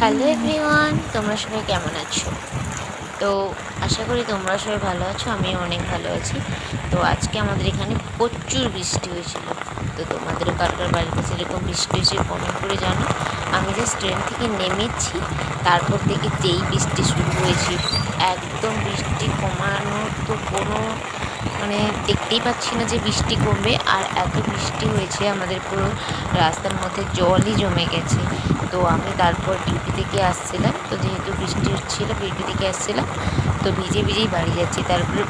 Hello everyone, তোমরা সবাই কেমন আছো? তো আশা করি তোমরা সবাই ভালো আছো, আমিও অনেক ভালো আছি। তো আজকে আমাদের এখানে প্রচুর বৃষ্টি হয়েছিল। তো তোমাদেরও কার কার বাড়িতে সেরকম বৃষ্টি হয়েছে কমেন্ট করে জানো। আমি জাস্ট ট্রেন থেকে নেমেছি, তারপর থেকে যেই বৃষ্টি শুরু হয়েছে, একদম বৃষ্টি কমানোর তো কোনো দেখতেই পাচ্ছি না যে বৃষ্টি কমবে। আর এত বৃষ্টি হয়েছে আমাদের পুরো রাস্তার মধ্যে জলই জমে গেছে। তো আমি তারপর ডিউটি থেকে আসছিলাম, তো যেহেতু বৃষ্টি হচ্ছিলো ডিউটি থেকে আসছিলাম, তো ভিজে ভিজেই বাড়ি যাচ্ছি। তারপরে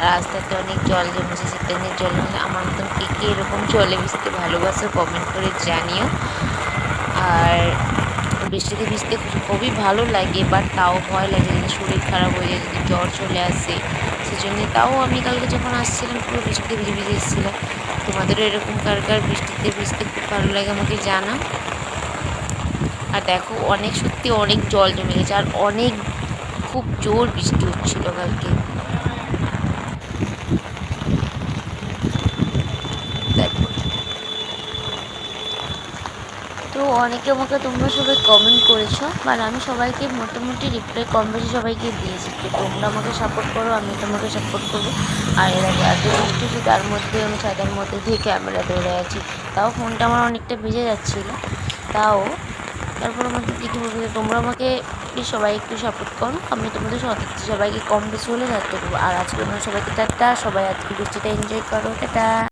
রাস্তাতে অনেক জল জমেছে, সে ট্রেনের জল জমে। আমার মতন কে কে এরকম জলে ভিজতে ভালোবাসো কমেন্ট করে জানিও। আর বৃষ্টিতে ভিজতে খুবই ভালো লাগে, বাট তাও ভয় লাগে যদি শরীর খারাপ হয়ে যায়, যদি জ্বর চলে আসে। সেজন্য তাও আমি কালকে যখন আসছিলাম পুরো বৃষ্টিতে ভিজে ভিজে এসেছিলাম। তোমাদেরও এরকম কার কার বৃষ্টিতে ভিজতে খুব ভালো লাগে আমাকে জানাও। আর দেখো সত্যি অনেক জল জমে গেছে, আর খুব জোর বৃষ্টি হচ্ছিল কালকে। দেখো, তো অনেকে আমাকে তোমরা সবাই কমেন্ট করেছো, মানে আমি সবাইকে মোটামুটি রিপ্লাই কম বেশি সবাইকে দিয়েছি। তো তোমরা আমাকে সাপোর্ট করো, আমি তোমাকে সাপোর্ট করবো। আর এর আগে এত বৃষ্টি হচ্ছে, তার মধ্যে আমি ছাদের মধ্যে দিয়ে ক্যামেরা ধরে আছি, তাও ফোনটা আমার অনেকটা ভিজে যাচ্ছিলো। তাও তারপর আমাকে কিছু বলতে, তোমরা আমাকে প্লিজ সবাই একটু সাপোর্ট করো, আমি তোমাদের সবাইকে কম বেশি হলে সাহায্য করবো। আর আজকে আমরা সবাইকে টাটা, সবাই আজকে বৃষ্টিটা এনজয় করো, টাটা।